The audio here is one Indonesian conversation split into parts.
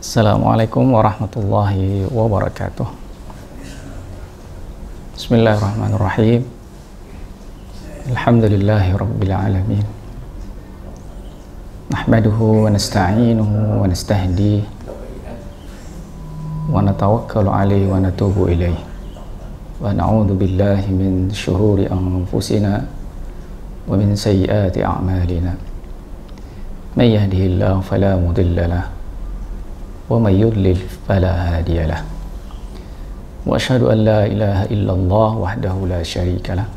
Assalamualaikum warahmatullahi wabarakatuh. Bismillahirrahmanirrahim. Alhamdulillahi rabbil alamin. Nahmaduhu wa nasta'inuhu wa nastahdihi wa natawakkalu alaihi wa natubu ilaihi wa na'udzu billahi min syururi anfusina wa min sayyiati a'malina. May yahdihillahu fala mudilla lahu wa may yudlil fala hadiya lahu. Wa asyhadu an la ilaha illallah wahdahu la syarika lah.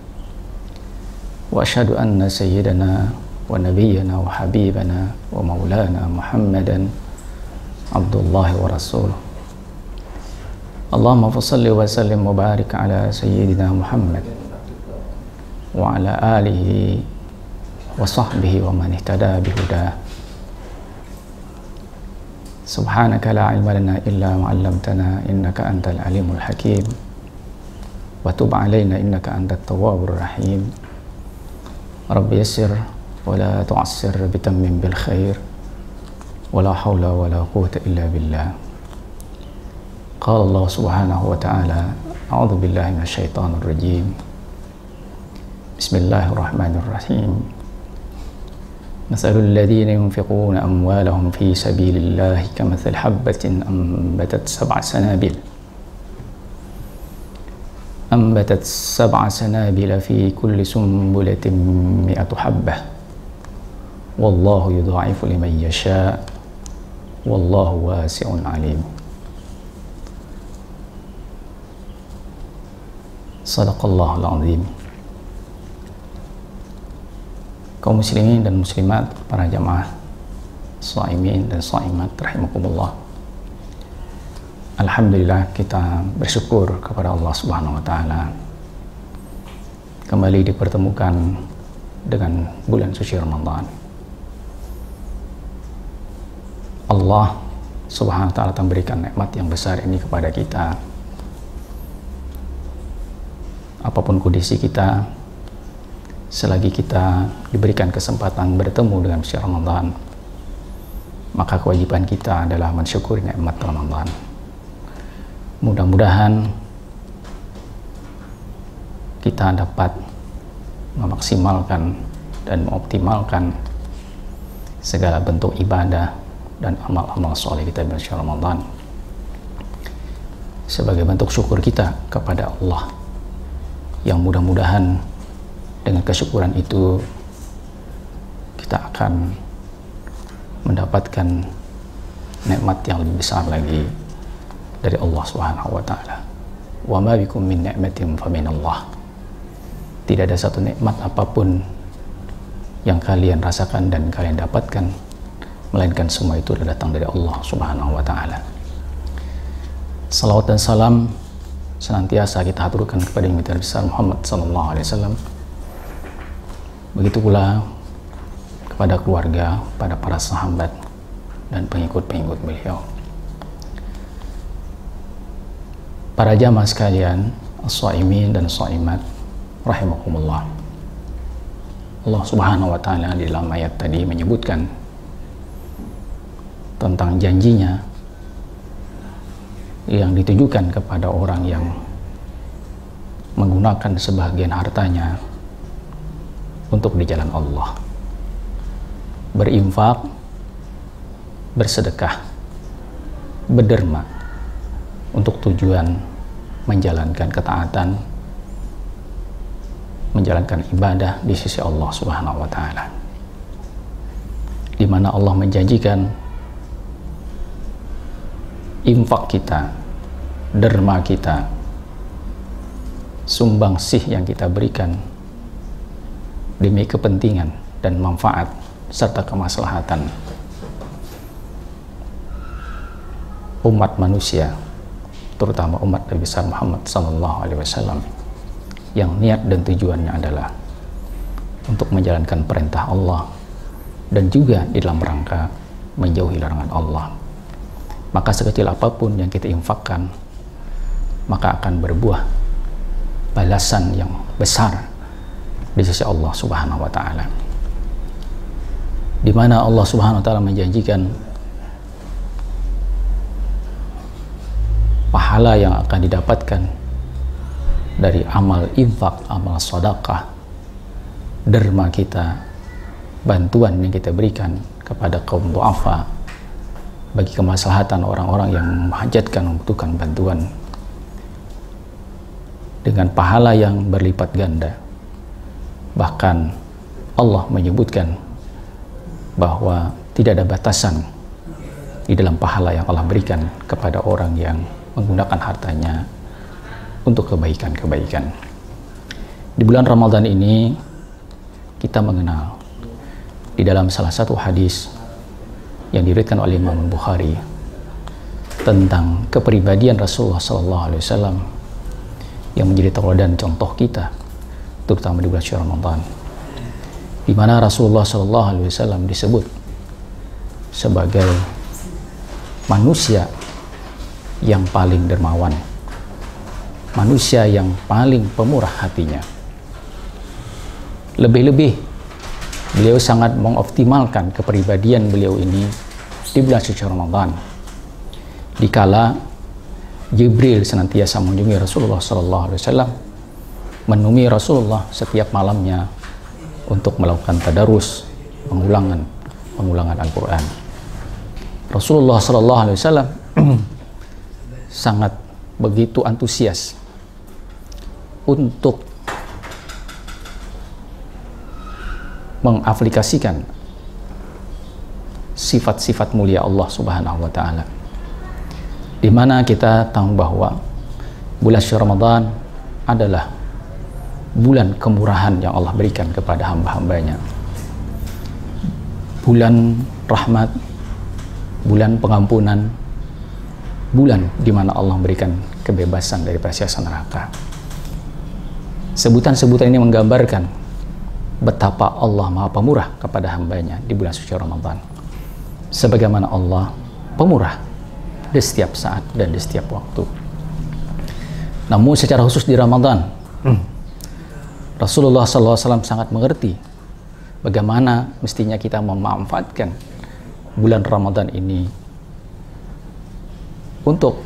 Wa asyhadu anna sayyidana wa nabiyyana wa habibana wa maulana Muhammadan abdullahi wa rasuluh. Allahumma salli wa sallim wa barik ala sayyidina Muhammad wa ala alihi wa sahbihi wa man ihtada bihudah. Subhanaka la ilma lana illa ma 'allamtana innaka antal alimul hakim wa tub 'alaina innaka antat tawwabur rahim. Rabbi yassir wa la tu'assir bitammim bil khair wa la hawla wa la quwwata illa billah. Qala Allah subhanahu wa ta'ala a'udzu billahi minasyaitonir rajim. Bismillahirrahmanirrahim. Mathalul ladzina yunfiquna amwalahum fi sabilillahi kamathali habbatin ambatat sab'a sanabila fi kulli sumbulatin mi'atu habbah wallahu yudha'ifu liman yasha' wallahu wasi'un alim. Sadaqallahul azim. Kaum muslimin dan muslimat, para jamaah shaimin dan shaimat rahimakumullah. Alhamdulillah, kita bersyukur kepada Allah Subhanahu wa taala kembali dipertemukan dengan bulan suci Ramadan. Allah Subhanahu wa taala telah memberikan nikmat yang besar ini kepada kita. Apapun kondisi kita, selagi kita diberikan kesempatan bertemu dengan bulan Ramadan, maka kewajiban kita adalah mensyukuri nikmat Ramadan. Mudah-mudahan kita dapat memaksimalkan dan mengoptimalkan segala bentuk ibadah dan amal-amal soleh kita di bulan Ramadan sebagai bentuk syukur kita kepada Allah, yang mudah-mudahan dengan kesyukuran itu kita akan mendapatkan nikmat yang lebih besar lagi dari Allah Subhanahu wa taala. Wa ma bikum min ni'matin fa minallah. Tidak ada satu nikmat apapun yang kalian rasakan dan kalian dapatkan melainkan semua itu datang dari Allah Subhanahu wa taala. Salawat dan salam senantiasa kita haturkan kepada Nabi besar Muhammad sallallahu alaihi wasallam. Begitu pula kepada keluarga, pada para sahabat dan pengikut-pengikut beliau. Para jamaah sekalian, as-shaimin dan shaimat rahimakumullah. Allah Subhanahu wa taala di dalam ayat tadi menyebutkan tentang janjinya yang ditujukan kepada orang yang menggunakan sebagian hartanya untuk di jalan Allah, berinfak, bersedekah, berderma untuk tujuan menjalankan ketaatan, menjalankan ibadah di sisi Allah Subhanahu wa taala, di mana Allah menjanjikan infak kita, derma kita, sumbangsih yang kita berikan demi kepentingan dan manfaat serta kemaslahatan umat manusia, terutama umat Nabi besar Muhammad sallallahu alaihi wasallam, yang niat dan tujuannya adalah untuk menjalankan perintah Allah dan juga di dalam rangka menjauhi larangan Allah. Maka sekecil apapun yang kita infakkan, maka akan berbuah balasan yang besar di sisi Allah Subhanahu wa taala. Di mana Allah Subhanahu wa taala menjanjikan pahala yang akan didapatkan dari amal infak, amal sedekah, derma kita, bantuan yang kita berikan kepada kaum du'afa, bagi kemaslahatan orang-orang yang menghajatkan, membutuhkan bantuan, dengan pahala yang berlipat ganda. Bahkan Allah menyebutkan bahwa tidak ada batasan di dalam pahala yang Allah berikan kepada orang yang menggunakan hartanya untuk kebaikan-kebaikan. Di bulan Ramadan ini kita mengenal di dalam salah satu hadis yang diriwayatkan oleh Imam Bukhari tentang kepribadian Rasulullah SAW yang menjadi tauladan contoh kita, terutama di bulan Ramadan, di mana Rasulullah SAW disebut sebagai manusia yang paling dermawan, manusia yang paling pemurah hatinya. Lebih-lebih beliau sangat mengoptimalkan kepribadian beliau ini di bulan suci Ramadan, dikala Jibril senantiasa mengunjungi Rasulullah SAW, menemui Rasulullah setiap malamnya untuk melakukan tadarus, pengulangan Al-Quran. Rasulullah SAW sangat begitu antusias untuk mengaplikasikan sifat-sifat mulia Allah Subhanahu wa Ta'ala, di mana kita tahu bahwa bulan Ramadan adalah bulan kemurahan yang Allah berikan kepada hamba-hambanya, bulan rahmat, bulan pengampunan, bulan di mana Allah memberikan kebebasan dari siksa neraka. Sebutan-sebutan ini menggambarkan betapa Allah Maha Pemurah kepada hambanya di bulan suci Ramadan, sebagaimana Allah pemurah di setiap saat dan di setiap waktu. Namun secara khusus di Ramadan, Rasulullah SAW sangat mengerti bagaimana mestinya kita memanfaatkan bulan Ramadan ini untuk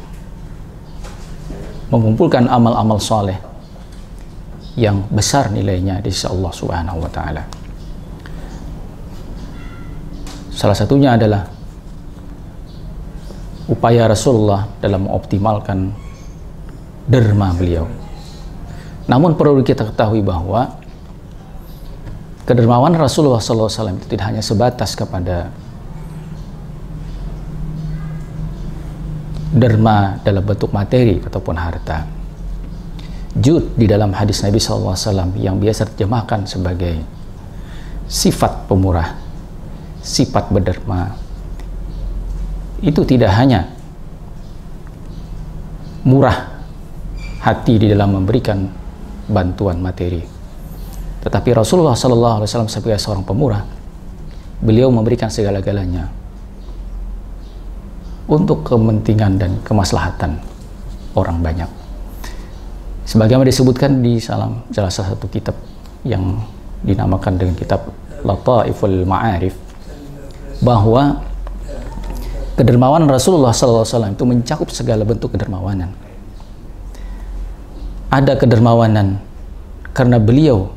mengumpulkan amal-amal soleh yang besar nilainya di sisi Allah Subhanahu wa Ta'ala. Salah satunya adalah upaya Rasulullah dalam mengoptimalkan derma beliau. Namun perlu kita ketahui bahwa kedermawanan Rasulullah SAW itu tidak hanya sebatas kepada derma dalam bentuk materi ataupun harta. Jud di dalam hadis Nabi SAW yang biasa diterjemahkan sebagai sifat pemurah, sifat berderma, itu tidak hanya murah hati di dalam memberikan bantuan materi, tetapi Rasulullah SAW sebagai seorang pemurah, beliau memberikan segala-galanya untuk kepentingan dan kemaslahatan orang banyak. Sebagaimana disebutkan di salah satu kitab yang dinamakan dengan kitab Lataiful Ma'arif, bahwa kedermawanan Rasulullah SAW itu mencakup segala bentuk kedermawanan. Ada kedermawanan karena beliau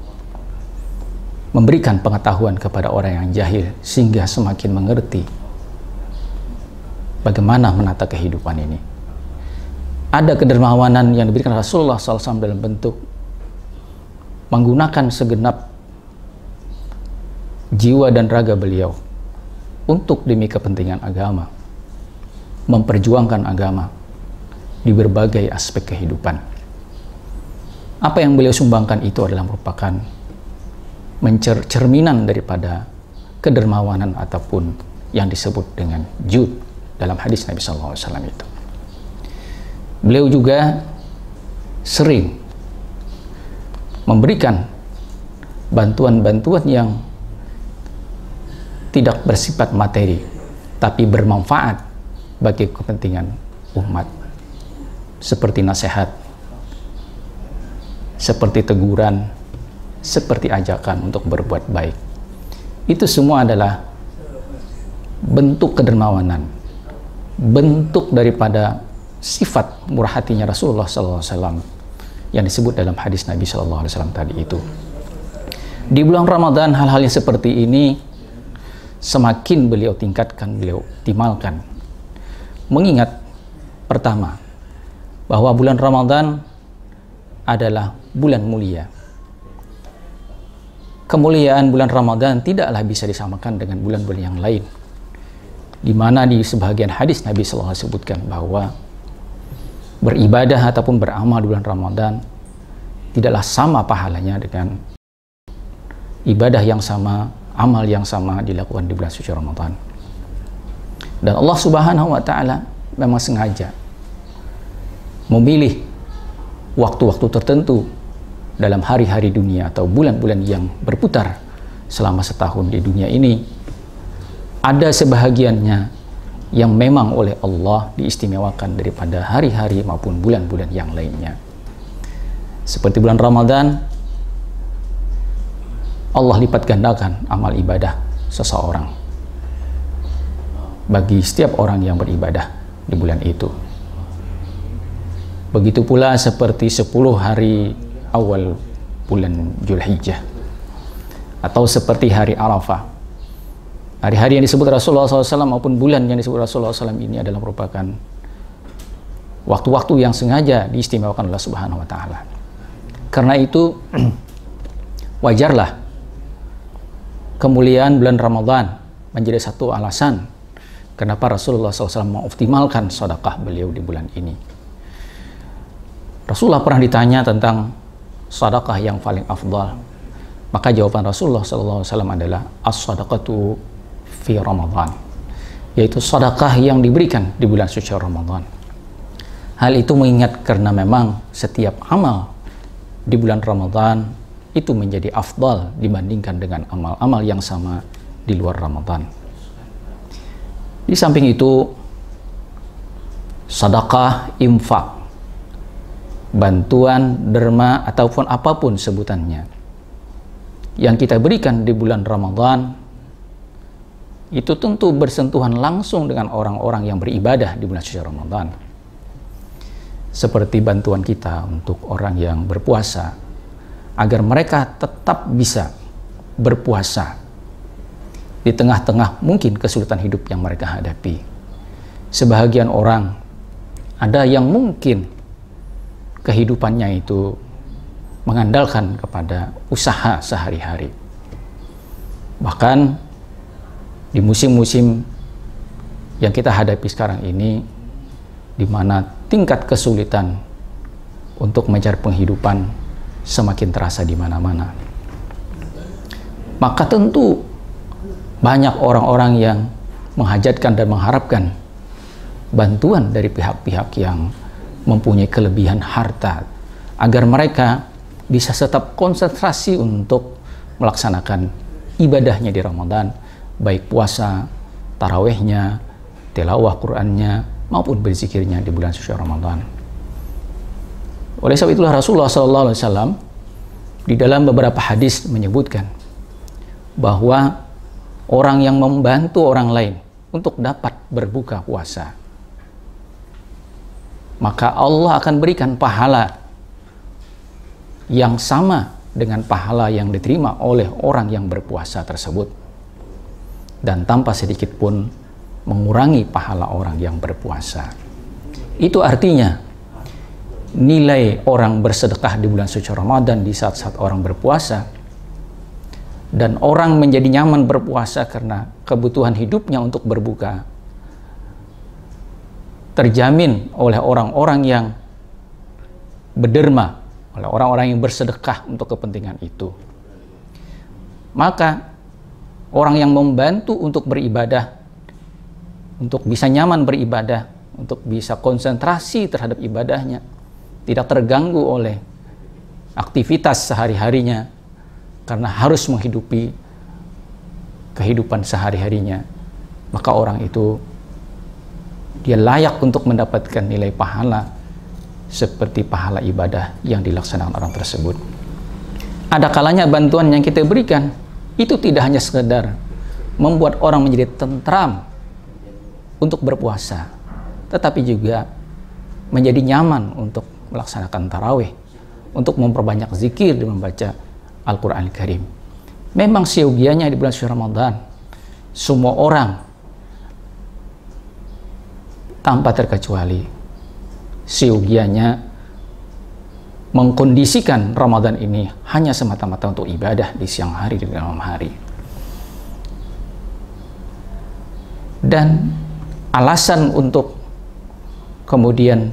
memberikan pengetahuan kepada orang yang jahil sehingga semakin mengerti bagaimana menata kehidupan ini. Ada kedermawanan yang diberikan Rasulullah SAW dalam bentuk menggunakan segenap jiwa dan raga beliau untuk demi kepentingan agama, memperjuangkan agama di berbagai aspek kehidupan. Apa yang beliau sumbangkan itu adalah merupakan cerminan daripada kedermawanan ataupun yang disebut dengan jud dalam hadis Nabi SAW itu. Beliau juga sering memberikan bantuan-bantuan yang tidak bersifat materi, tapi bermanfaat bagi kepentingan umat, seperti nasihat, seperti teguran, seperti ajakan untuk berbuat baik. Itu semua adalah bentuk kedermawanan, bentuk daripada sifat murah hatinya Rasulullah SAW yang disebut dalam hadis Nabi SAW tadi itu. Di bulan Ramadan hal-hal yang seperti ini semakin beliau tingkatkan, beliau optimalkan. Mengingat pertama, bahwa bulan Ramadan adalah bulan mulia. Kemuliaan bulan Ramadan tidaklah bisa disamakan dengan bulan-bulan yang lain, di mana di sebagian hadis Nabi SAW sebutkan bahwa beribadah ataupun beramal di bulan Ramadan tidaklah sama pahalanya dengan ibadah yang sama, amal yang sama dilakukan di bulan suci Ramadan. Dan Allah Subhanahu wa Ta'ala memang sengaja memilih waktu-waktu tertentu dalam hari-hari dunia atau bulan-bulan yang berputar selama setahun di dunia ini. Ada sebahagiannya yang memang oleh Allah diistimewakan daripada hari-hari maupun bulan-bulan yang lainnya. Seperti bulan Ramadan, Allah lipat gandakan amal ibadah seseorang bagi setiap orang yang beribadah di bulan itu. Begitu pula seperti 10 hari awal bulan Zulhijjah, atau seperti hari Arafah. Hari-hari yang disebut Rasulullah SAW maupun bulan yang disebut Rasulullah SAW ini adalah merupakan waktu-waktu yang sengaja diistimewakan oleh Subhanahu wa Ta'ala. Karena itu wajarlah kemuliaan bulan Ramadan menjadi satu alasan kenapa Rasulullah SAW mengoptimalkan sedekah beliau di bulan ini. Rasulullah pernah ditanya tentang sedekah yang paling afdal, maka jawaban Rasulullah SAW adalah as-sadaqatu fi Ramadan, yaitu sedekah yang diberikan di bulan suci Ramadan. Hal itu mengingat karena memang setiap amal di bulan Ramadan itu menjadi afdal dibandingkan dengan amal-amal yang sama di luar Ramadan. Di samping itu, sedekah, infak, bantuan, derma, ataupun apapun sebutannya yang kita berikan di bulan Ramadan itu tentu bersentuhan langsung dengan orang-orang yang beribadah di bulan suci Ramadan. Seperti bantuan kita untuk orang yang berpuasa agar mereka tetap bisa berpuasa di tengah-tengah mungkin kesulitan hidup yang mereka hadapi. Sebahagian orang ada yang mungkin kehidupannya itu mengandalkan kepada usaha sehari-hari. Bahkan di musim-musim yang kita hadapi sekarang ini, di mana tingkat kesulitan untuk mencari penghidupan semakin terasa di mana-mana, maka tentu banyak orang-orang yang menghajatkan dan mengharapkan bantuan dari pihak-pihak yang mempunyai kelebihan harta agar mereka bisa tetap konsentrasi untuk melaksanakan ibadahnya di Ramadan, baik puasa, tarawehnya, tilawah Qur'annya, maupun berzikirnya di bulan suci Ramadan. Oleh sebab itulah Rasulullah SAW di dalam beberapa hadis menyebutkan bahwa orang yang membantu orang lain untuk dapat berbuka puasa, maka Allah akan berikan pahala yang sama dengan pahala yang diterima oleh orang yang berpuasa tersebut, dan tanpa sedikit pun mengurangi pahala orang yang berpuasa. Itu artinya nilai orang bersedekah di bulan suci Ramadan di saat-saat orang berpuasa, dan orang menjadi nyaman berpuasa karena kebutuhan hidupnya untuk berbuka terjamin oleh orang-orang yang berderma, oleh orang-orang yang bersedekah untuk kepentingan itu. Maka orang yang membantu untuk beribadah, untuk bisa nyaman beribadah, untuk bisa konsentrasi terhadap ibadahnya, tidak terganggu oleh aktivitas sehari-harinya karena harus menghidupi kehidupan sehari-harinya, maka orang itu dia layak untuk mendapatkan nilai pahala seperti pahala ibadah yang dilaksanakan orang tersebut. Ada kalanya bantuan yang kita berikan itu tidak hanya sekedar membuat orang menjadi tentram untuk berpuasa, tetapi juga menjadi nyaman untuk melaksanakan tarawih, untuk memperbanyak zikir dan membaca Al-Quran Al-Karim. Memang siogianya di bulan suci Ramadan, semua orang tanpa terkecuali siogianya mengkondisikan Ramadan ini hanya semata-mata untuk ibadah di siang hari dan di malam hari. Dan alasan untuk kemudian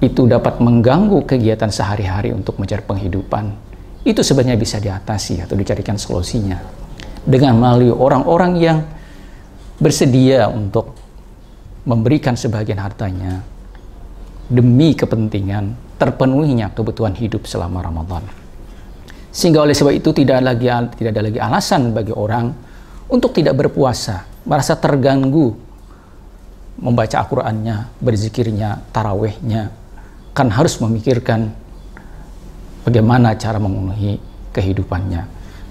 itu dapat mengganggu kegiatan sehari-hari untuk mencari penghidupan, itu sebenarnya bisa diatasi atau dicarikan solusinya dengan melalui orang-orang yang bersedia untuk memberikan sebagian hartanya demi kepentingan terpenuhinya kebutuhan hidup selama Ramadan. Sehingga oleh sebab itu tidak ada lagi alasan bagi orang untuk tidak berpuasa, merasa terganggu membaca Al-Qur'annya, berzikirnya, tarawihnya, kan harus memikirkan bagaimana cara memenuhi kehidupannya.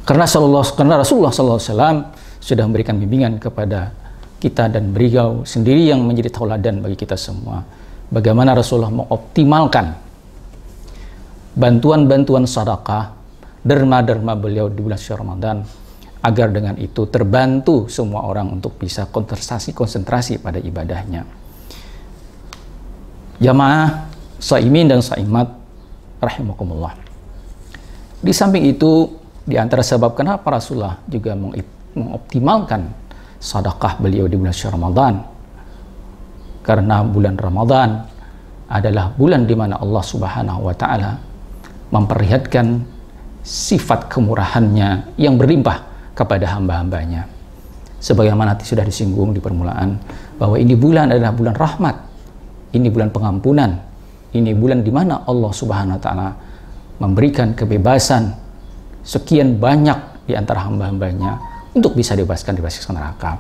Karena Rasulullah SAW sudah memberikan bimbingan kepada kita dan beliau sendiri yang menjadi tauladan bagi kita semua. Bagaimana Rasulullah mengoptimalkan bantuan-bantuan sedekah, derma-derma beliau di bulan suci Ramadan, agar dengan itu terbantu semua orang untuk bisa konsentrasi pada ibadahnya. Jamaah shaimin dan shaimat rahimakumullah. Di samping itu, di antara sebab kenapa Rasulullah juga mengoptimalkan sedekah beliau di bulan suci Ramadan, karena bulan Ramadan adalah bulan di mana Allah Subhanahu wa taala memperlihatkan sifat kemurahannya yang berlimpah kepada hamba-hambanya. Sebagaimana sudah disinggung di permulaan, bahwa ini bulan adalah bulan rahmat, ini bulan pengampunan, ini bulan di mana Allah Subhanahu wa taala memberikan kebebasan sekian banyak di antara hamba-hambanya untuk bisa dibebaskan dari siksa neraka.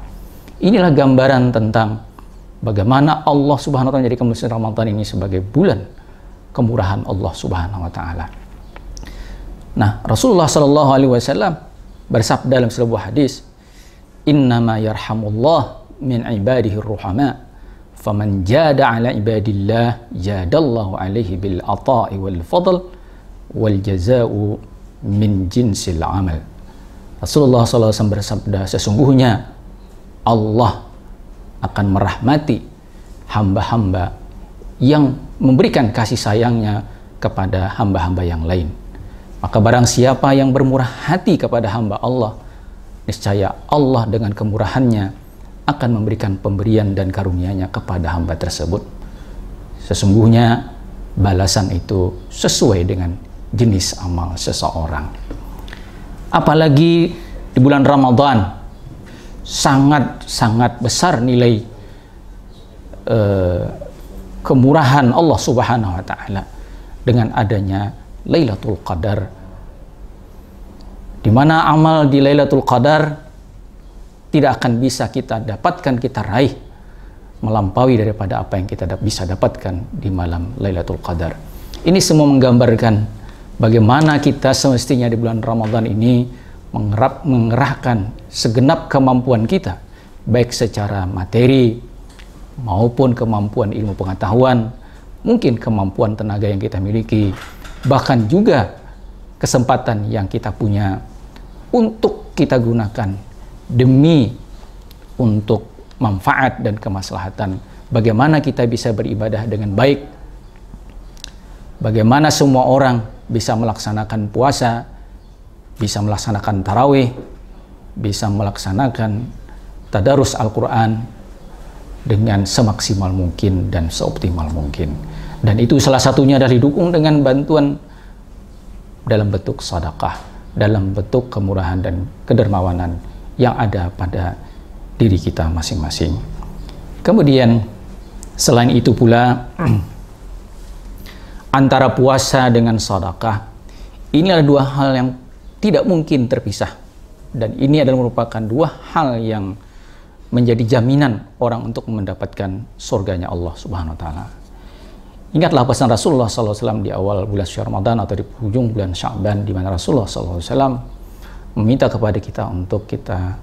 Inilah gambaran tentang bagaimana Allah Subhanahu wa taala menjadikan bulan Ramadan ini sebagai bulan kemurahan Allah Subhanahu wa taala. Nah, Rasulullah sallallahu alaihi wasallam bersabda dalam sebuah hadis, "Innama yarhamullah min ibadihi ar-ruhama, faman jada ala ibadillah jadallahu alaihi bil ata'i wal fadl wal jazaa'u min jinsil amal." Rasulullah SAW bersabda, sesungguhnya Allah akan merahmati hamba-hamba yang memberikan kasih sayangnya kepada hamba-hamba yang lain. Maka barang siapa yang bermurah hati kepada hamba Allah, niscaya Allah dengan kemurahannya akan memberikan pemberian dan karunia-Nya kepada hamba tersebut. Sesungguhnya balasan itu sesuai dengan jenis amal seseorang. Apalagi di bulan Ramadan, sangat-sangat besar nilai kemurahan Allah Subhanahu wa taala dengan adanya Lailatul Qadar, di mana amal di Lailatul Qadar tidak akan bisa kita dapatkan, kita raih melampaui daripada apa yang kita bisa dapatkan di malam Lailatul Qadar. Ini semua menggambarkan bagaimana kita semestinya di bulan Ramadan ini mengerahkan segenap kemampuan kita, baik secara materi maupun kemampuan ilmu pengetahuan, mungkin kemampuan tenaga yang kita miliki, bahkan juga kesempatan yang kita punya untuk kita gunakan demi untuk manfaat dan kemaslahatan. Bagaimana kita bisa beribadah dengan baik, bagaimana semua orang bisa melaksanakan puasa, bisa melaksanakan tarawih, bisa melaksanakan tadarus Al-Quran dengan semaksimal mungkin dan seoptimal mungkin. Dan itu salah satunya adalah didukung dengan bantuan dalam bentuk sedekah, dalam bentuk kemurahan dan kedermawanan yang ada pada diri kita masing-masing. Kemudian selain itu pula antara puasa dengan sedekah ini adalah dua hal yang tidak mungkin terpisah, dan ini adalah merupakan dua hal yang menjadi jaminan orang untuk mendapatkan surganya Allah Subhanahu wa taala. Ingatlah pesan Rasulullah SAW di awal bulan suci Ramadan atau di ujung bulan Sya'ban, di mana Rasulullah SAW meminta kepada kita untuk kita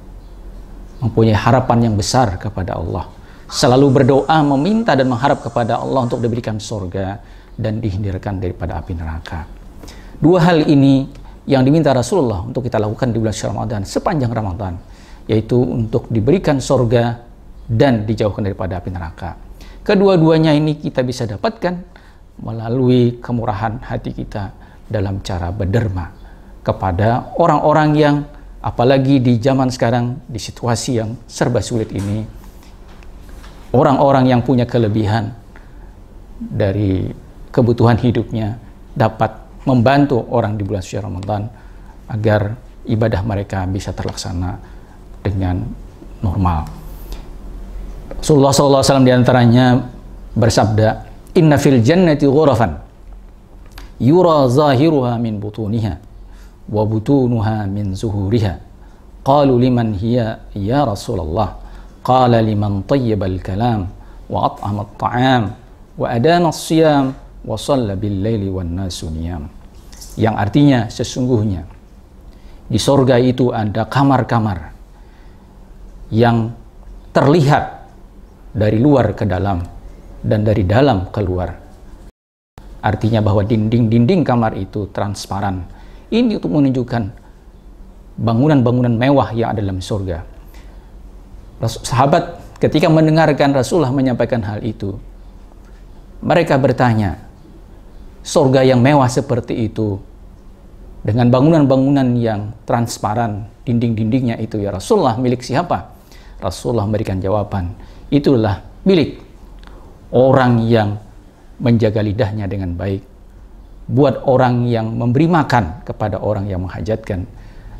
mempunyai harapan yang besar kepada Allah, selalu berdoa, meminta dan mengharap kepada Allah untuk diberikan surga dan dihindarkan daripada api neraka. Dua hal ini yang diminta Rasulullah untuk kita lakukan di bulan Ramadan, sepanjang Ramadan, yaitu untuk diberikan surga dan dijauhkan daripada api neraka. Kedua-duanya ini kita bisa dapatkan melalui kemurahan hati kita dalam cara berderma kepada orang-orang yang, apalagi di zaman sekarang, di situasi yang serba sulit ini, orang-orang yang punya kelebihan dari kebutuhan hidupnya dapat membantu orang di bulan suci Ramadan agar ibadah mereka bisa terlaksana dengan normal. Rasulullah SAW diantaranya bersabda, "Inna fil jannati ghurafan yura zahiruha min butuniha wa butunuha min zuhuriha. Qalu liman hiya ya Rasulullah? Qala liman tayyibal kalam wa at'ama at-ta'am wa adana as-siyam wa shalla bil laili wan nasu niyam." Yang artinya, sesungguhnya di surga itu ada kamar-kamar yang terlihat dari luar ke dalam dan dari dalam keluar. Artinya bahwa dinding-dinding kamar itu transparan. Ini untuk menunjukkan bangunan-bangunan mewah yang ada dalam surga. Sahabat ketika mendengarkan Rasulullah menyampaikan hal itu, mereka bertanya, surga yang mewah seperti itu dengan bangunan-bangunan yang transparan, dinding-dindingnya itu, ya Rasulullah, milik siapa? Rasulullah memberikan jawaban, itulah milik orang yang menjaga lidahnya dengan baik, buat orang yang memberi makan kepada orang yang menghajatkan,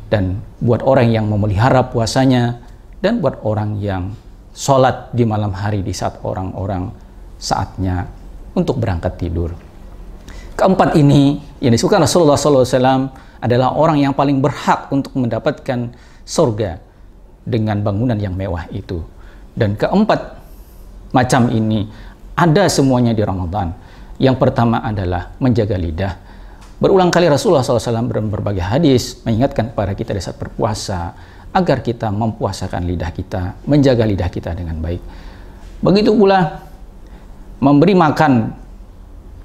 dan buat orang yang memelihara puasanya, dan buat orang yang sholat di malam hari di saat orang-orang saatnya untuk berangkat tidur. Keempat ini yang disebutkan Rasulullah SAW adalah orang yang paling berhak untuk mendapatkan surga dengan bangunan yang mewah itu. Dan keempat macam ini ada semuanya di Ramadan. Yang pertama adalah menjaga lidah. Berulang kali Rasulullah SAW dalam berbagai hadis mengingatkan kepada kita di saat berpuasa agar kita mempuasakan lidah kita, menjaga lidah kita dengan baik. Begitu pula memberi makan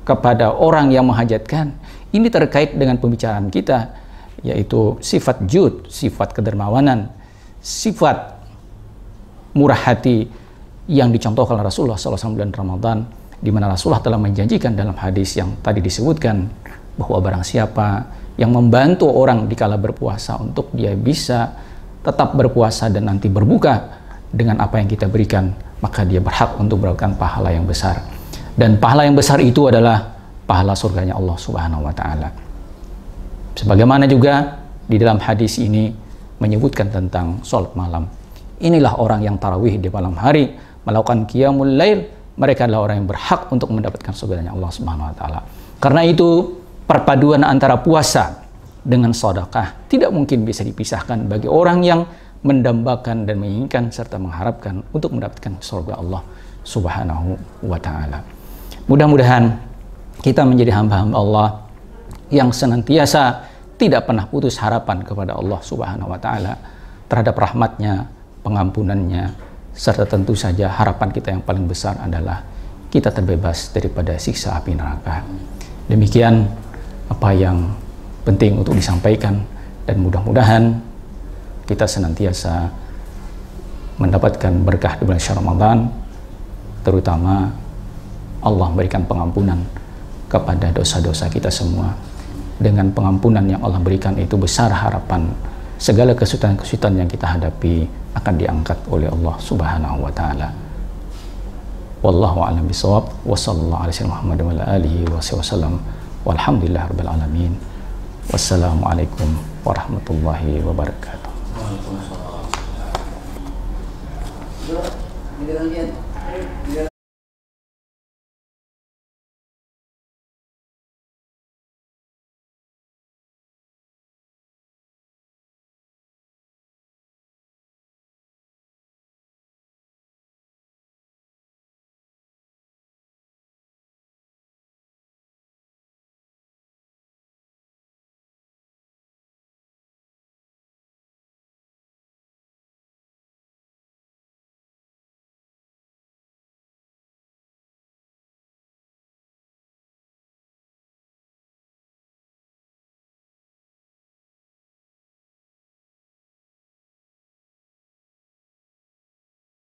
kepada orang yang menghajatkan. Ini terkait dengan pembicaraan kita, yaitu sifat jud, sifat kedermawanan, sifat murah hati yang dicontohkan oleh Rasulullah SAW bulan Ramadan, di mana Rasulullah telah menjanjikan dalam hadis yang tadi disebutkan bahwa barang siapa yang membantu orang dikala berpuasa untuk dia bisa tetap berpuasa dan nanti berbuka dengan apa yang kita berikan, maka dia berhak untuk mendapatkan pahala yang besar. Dan pahala yang besar itu adalah pahala surganya Allah Subhanahu wa Ta'ala. Sebagaimana juga di dalam hadis ini menyebutkan tentang sholat malam. Inilah orang yang tarawih di malam hari, melakukan qiyamul lail, mereka adalah orang yang berhak untuk mendapatkan surganya Allah Subhanahu wa Ta'ala. Karena itu, perpaduan antara puasa dengan sedekah tidak mungkin bisa dipisahkan bagi orang yang mendambakan dan menginginkan serta mengharapkan untuk mendapatkan surga Allah Subhanahu wa Ta'ala. Mudah-mudahan kita menjadi hamba-hamba Allah yang senantiasa tidak pernah putus harapan kepada Allah Subhanahu wa Ta'ala terhadap rahmatnya, pengampunannya, serta tentu saja harapan kita yang paling besar adalah kita terbebas daripada siksa api neraka. Demikian apa yang penting untuk disampaikan, dan mudah-mudahan kita senantiasa mendapatkan berkah di bulan Ramadan, terutama Allah memberikan pengampunan kepada dosa-dosa kita semua. Dengan pengampunan yang Allah berikan itu besar harapan segala kesulitan-kesulitan yang kita hadapi akan diangkat oleh Allah Subhanahu wa Ta'ala. Wallahu a'lam bishawab. Wa sallallahu alaihi Muhammad wa ala alihi wasallam. Walhamdulillahirabbil alamin. Wassalamualaikum warahmatullahi wabarakatuh. Waalaikumsalam.